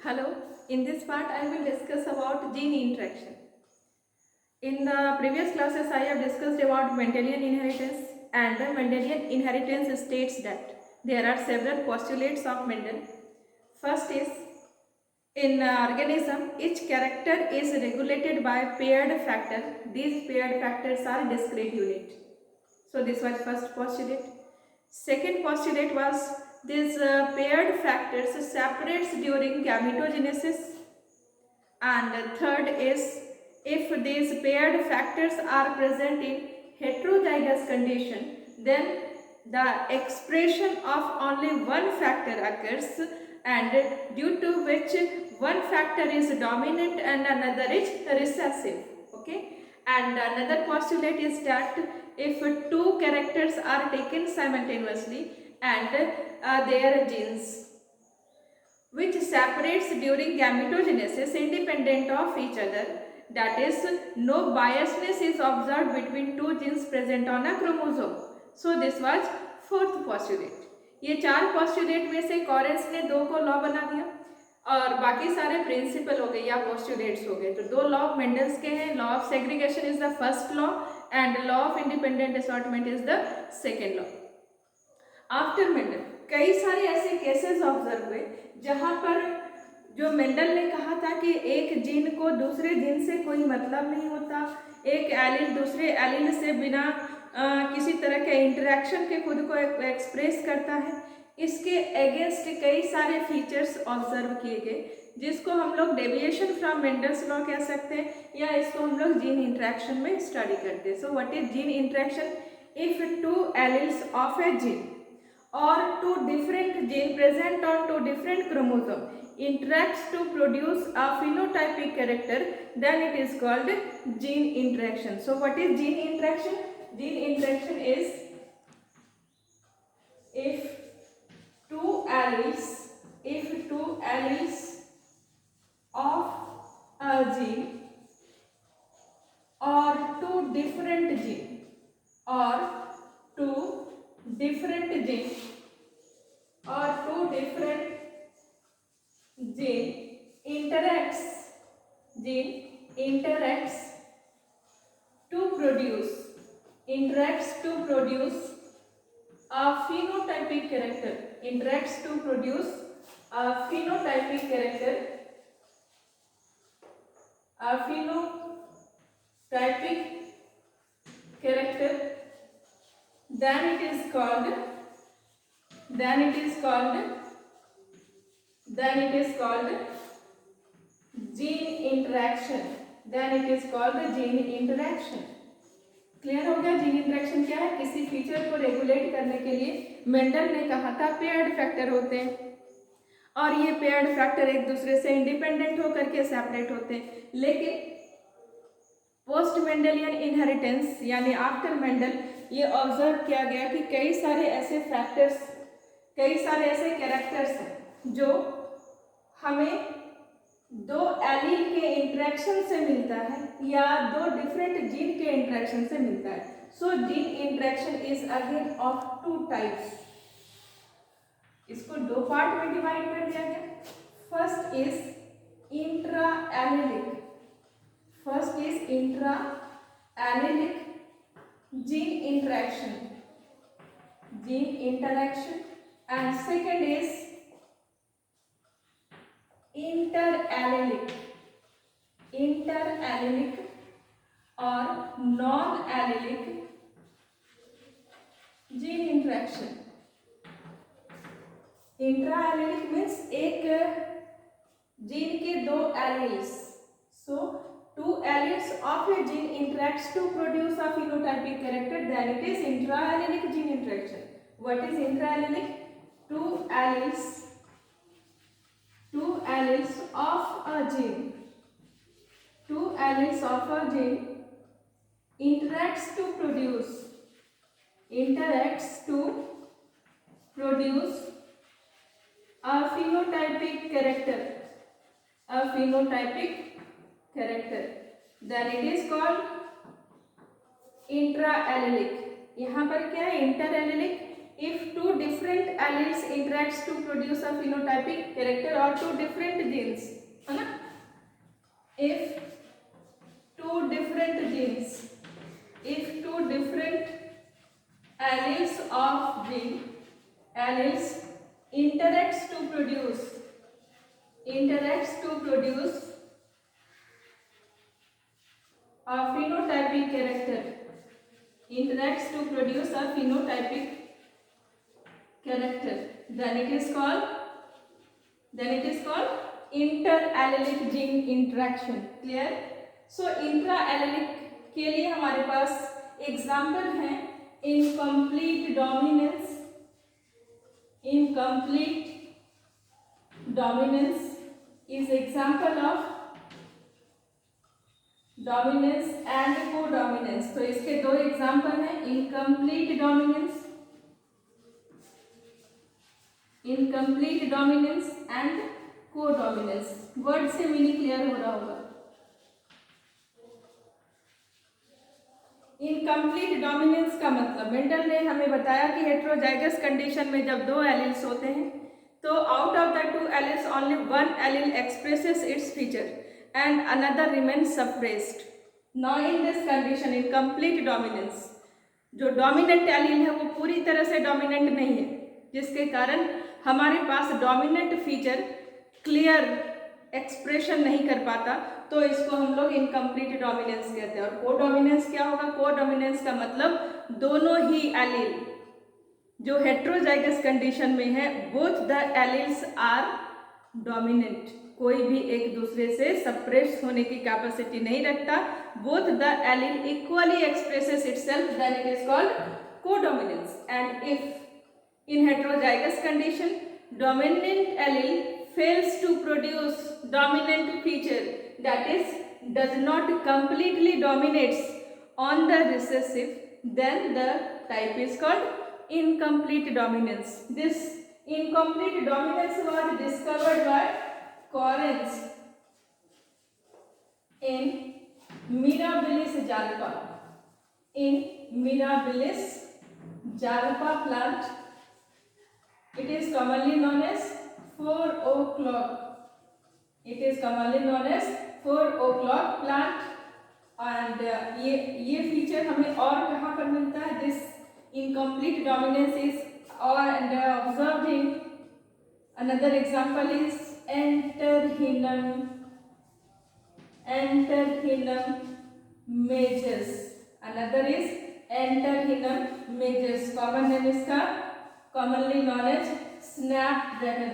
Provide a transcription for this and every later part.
Hello, in this part I will discuss about gene interaction. In the previous classes I have discussed about Mendelian inheritance, and the Mendelian inheritance states that there are several postulates of Mendel. First is, in organism each character is regulated by paired factor. These paired factors are discrete unit. So this was first postulate. Second postulate was these paired factors separates during gametogenesis, and third is, if these paired factors are present in heterozygous condition, then the expression of only one factor occurs, and due to which one factor is dominant and another is recessive. Okay, and another postulate is that if two characters are taken simultaneously and their genes which separates during gametogenesis independent of each other, that is, no biasness is observed between two genes present on a chromosome. So this was fourth postulate. ये चार postulate में से Correns ने दो को law बना दिया और बाकी सारे प्रिंसिपल हो गए या postulates हो गए. तो दो लॉ मेंडल्स के हैं. Law of segregation is the first law and law of independent assortment is the second law. After Mendel कई सारे ऐसे केसेस ऑब्जर्व हुए जहां पर जो मेंडल ने कहा था कि एक जीन को दूसरे जीन से कोई मतलब नहीं होता, एक एलील दूसरे एलील से बिना किसी तरह के इंटरेक्शन के खुद को एक्सप्रेस करता है. इसके अगेंस्ट कई सारे फीचर्स ऑब्जर्व किए गए जिसको हम लोग डेविएशन फ्रॉम मेंडल्स लॉ कह सकते हैं या इसको हम लोग जीन इंटरेक्शन में स्टडी करते हैं. So what is gene interaction? If two alleles of A gene or two different gene present on two different chromosome interacts to produce a phenotypic character, then it is called gene interaction. So what is gene interaction? Gene interaction is if two alleles of a gene or two different gene or two different gene interacts to produce a phenotypic character, then it is called gene interaction. Clear हो गया? Gene interaction क्या है? किसी feature को regulate करने के लिए Mendel ने कहा था पेयर्ड फैक्टर होते हैं और ये पेयर्ड फैक्टर एक दूसरे से इंडिपेंडेंट होकर के सेपरेट होते हैं. लेकिन पोस्ट मेंडलियन इनहेरिटेंस यानी आफ्टर मेंडल ये ऑब्जर्व किया गया कि कई सारे ऐसे कैरेक्टर्स हैं जो हमें दो एलील के इंटरेक्शन से मिलता है या दो डिफरेंट जीन के इंटरेक्शन से मिलता है. So gene interaction is again of two types. इसको दो पार्ट में डिवाइड कर दिया गया. First is intra allelic gene interaction and second is interallelic or non-allelic gene interaction. Intra allelic means एक जीन के दो alleles. So two alleles of a gene interacts to produce a phenotypic character, then it is intraallelic gene interaction. What is intraallelic? Two alleles of a gene interacts to produce a phenotypic character, then it is called intraallelic. यहाँ पर क्या है? इंटरएलिलिक. if two different alleles interacts to produce a phenotypic character or two different genes, है ना? If two different genes, if two different alleles of gene, alleles interacts to produce a phenotypic character, interacts to produce a phenotypic character, then it is called interallelic gene interaction. Clear? So intraallelic के लिए हमारे पास example हैं incomplete dominance is example of dominance and codominance. तो इसके दो example हैं incomplete dominance and codominance. Word से meaning clear हो रहा होगा. इनकम्प्लीट डोमिनेंस का मतलब मेंडल ने हमें बताया कि हेट्रोजाइगस कंडीशन में जब दो एलील्स होते हैं तो out of the two alleles only one allele expresses its feature and another remains suppressed. Now in this condition incomplete dominance, जो डोमिनेंट एलील है वो पूरी तरह से डोमिनेंट नहीं है, जिसके कारण हमारे पास डोमिनेंट फीचर क्लियर एक्सप्रेशन नहीं कर पाता, तो इसको हम लोग इनकम्प्लीट डोमिनेंस कहते हैं. और कोडोमिनेंस क्या होगा? कोडोमिनेंस का मतलब दोनों ही एलील जो हेट्रोजाइगस कंडीशन में है, both the alleles are dominant, कोई भी एक दूसरे से सप्रेस होने की कैपेसिटी नहीं रखता. Both the allele equally expresses itself, then it is called codominance. And if in heterozygous condition dominant allele fails to produce dominant feature, that is does not completely dominates on the recessive, then the type is called incomplete dominance. This incomplete dominance was discovered by Correns in Mirabilis jalapa. In Mirabilis jalapa plant, it is commonly known as 4 o'clock. It is commonly known as 4 o'clock plant. And ये feature हमें और कहाँ पर मिलता है? This incomplete dominance is observed in, another example is Antherhinum majus. Another is Antherhinum majus. Common name इसका commonly known as snapdragon,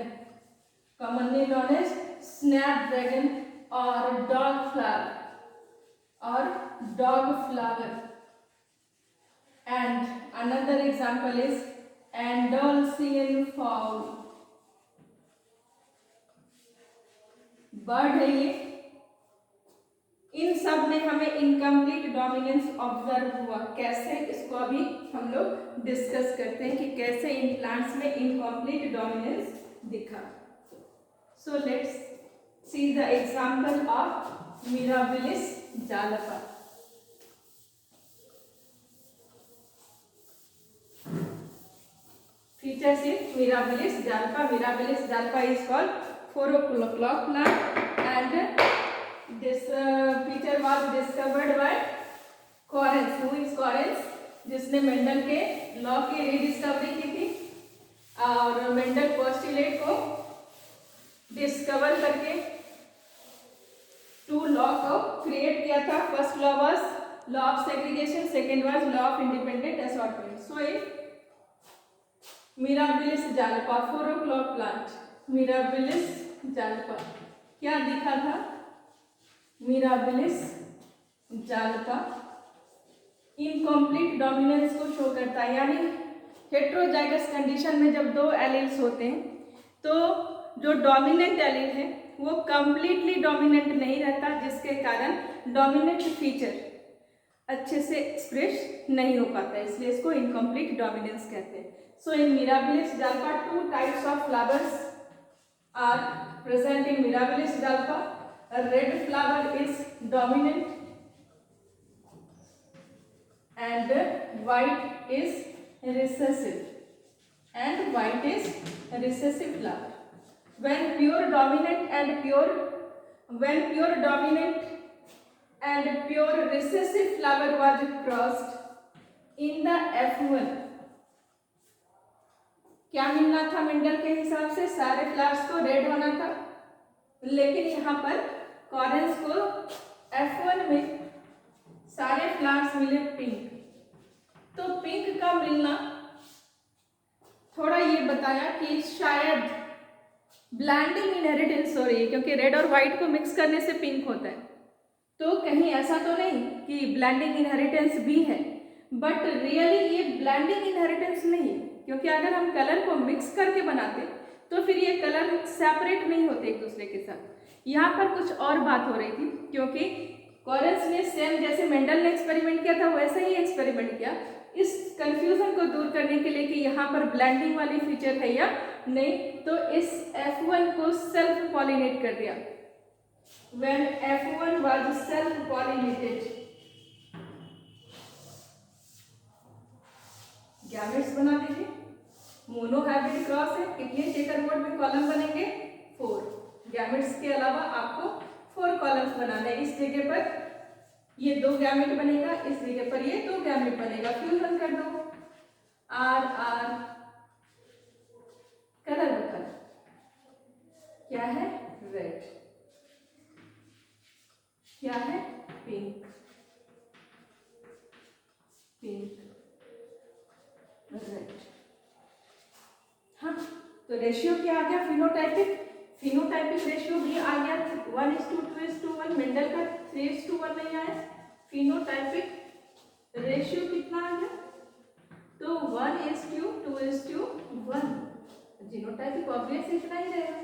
commonly known as snapdragon or dog flower. And another example is Andalusian fowl. Bird है ये. इन सब में हमें incomplete dominance observe हुआ. कैसे? इसको अभी हम लोग डिस्कस करते हैं कि कैसे इन प्लांट्स में इनकम्प्लीट डोमिनेंस दिखा. So let's see the example of mirabilis jalapa. Features in Mirabilis jalapa. Mirabilis jalapa is called 4 o'clock plant, and this feature was discovered by Correns. Who is Correns? जिसने Mendel के law की rediscovery की थी और Mendel postulate को discover करके to law को create किया था. First law was law of segregation, second was law of independent assortment. So in mirabilis jalapa 4 o'clock plant, mirabilis jalapa क्या दिखा था? मिराबिलिस jalapa इनकम्प्लीट डोमिनेंस को शो करता है. यानी हेट्रोजाइगस कंडीशन में जब दो एलील्स होते हैं तो जो डोमिनेंट एलील है वो कंप्लीटली डोमिनेंट नहीं रहता, जिसके कारण डोमिनेंट फीचर अच्छे से एक्सप्रेस नहीं हो पाता, इसलिए इसको इनकम्प्लीट डोमिनेंस कहते हैं. सो इन mirabilis jalapa 2 types of flowers are present in Mirabilis jalapa. A red flower is dominant and white is recessive. and white is recessive flower. When pure dominant and pure recessive flower was crossed in the F1, क्या मिलना था Mendel के हिसाब से? सारे flowers को red होना था, लेकिन यहाँ पर कॉरेंस को F1 में सारे फ्लावर्स मिले पिंक। तो पिंक का मिलना थोड़ा ये बताया कि शायद ब्लेंडिंग इनहेरिटेंस हो रही है, क्योंकि रेड और व्हाइट को मिक्स करने से पिंक होता है। तो कहीं ऐसा तो नहीं कि ब्लेंडिंग इनहेरिटेंस भी है, बट रियली ये ब्लेंडिंग इनहेरिटेंस नहीं है, क्योंकि अगर हम कलर को मिक्स करके बनाते तो फिर ये कलर सेपरेट नहीं होते एक दूसरे के साथ। यहाँ पर कुछ और बात हो रही थी, क्योंकि कॉरेंस ने सेम जैसे मेंडल ने एक्सपेरिमेंट किया था वैसे ही एक्सपेरिमेंट किया, इस कंफ्यूजन को दूर करने के लिए कि यहाँ पर ब्लेंडिंग वाली फीचर है या नहीं, तो इस F1 को सेल्फ पॉलिनेट कर दिया। When F1 was self pollinated, gametes बना दीजिए। मोनोहाइब्रिड क्रॉस है, कितने चेकर बोर्ड में कॉलम बनेंगे? 4। गैमेट्स के अलावा आपको 4 कॉलम्स बनाने हैं। इस जगह पर ये 2 गैमेट बनेगा, इस जगह पर ये 2 गैमेट बनेगा। फ्यूजन कर दो। आर आर कलर कलर क्या है? रेड। क्या है? पिंक। Pink red. हाँ, तो रेशियो क्या आ गया? फिनोटाइपिक रेशियो भी आ गया। 1:2:1। मेंडल का 3:1 नहीं आया। फिनोटाइपिक रेशियो कितना आ गया? तो 1:2:1। जीनोटाइपिक ऑब्वियस इतना ही रहेगा।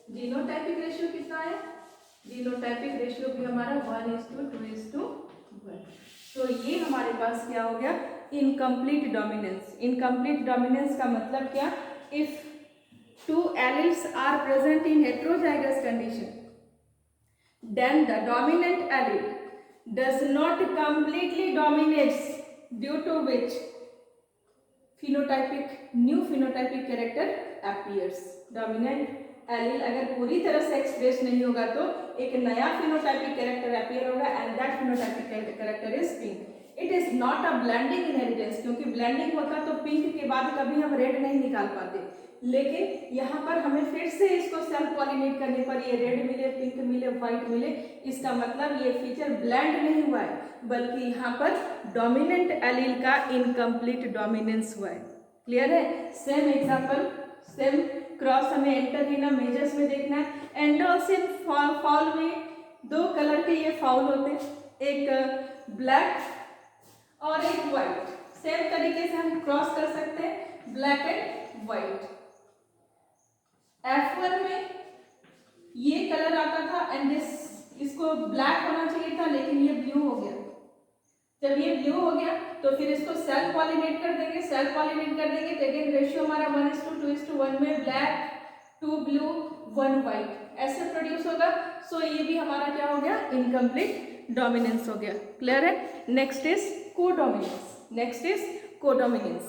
जीनोटाइपिक रेशियो कितना है? जीनोटाइपिक रेशियो भी हमारा 1:2:1। तो ये हमारे पास क्या हो गया? Incomplete dominance. इनकम्प्लीट डोमिनेंस का मतलब क्या? If 2 alleles are present in heterozygous condition, then the dominant allele does not completely dominates, due to which new phenotypic character appears. Dominant allele अगर पूरी तरह से एक्सप्रेस नहीं होगा तो एक नया फिनोटाइपिक कैरेक्टर अपीयर होगा, and that phenotypic character is pink. It is not a blending inheritance, क्योंकि ब्लेंडिंग होता तो पिंक के बाद कभी हम रेड नहीं निकाल पाते, लेकिन यहाँ पर हमें फिर से इसको सेल्फ पॉलिनेट करने पर ये रेड मिले, पिंक मिले, व्हाइट मिले। इसका मतलब ये फीचर ब्लेंड नहीं हुआ है, बल्कि यहाँ पर डोमिनेंट एलील का इनकम्प्लीट डोमिनेंस हुआ है। क्लियर है? सेम एग्जाम्पल, सेम क्रॉस हमें एंटररीना मेजर्स में देखना है। एंडोसिन फाउल में 2 कलर के ये फाउल होते हैं, एक ब्लैक और एक व्हाइट। सेम तरीके से हम क्रॉस कर सकते हैं ब्लैक एंड व्हाइट। F1 में ये कलर आता था एंड इसको ब्लैक होना चाहिए था, लेकिन ये ब्लू हो गया। जब ये ब्लू हो गया तो फिर इसको सेल्फ पॉलिनेट कर देंगे। सेल्फ पॉलिनेट कर देंगे तो अगेन रेशियो हमारा 1:2:1 में ब्लैक 2 ब्लू 1 व्हाइट ऐसे प्रोड्यूस होगा। सो ये भी हमारा क्या हो गया? इनकम्प्लीट डोमिनेंस हो गया। क्लियर है? Next is codominance.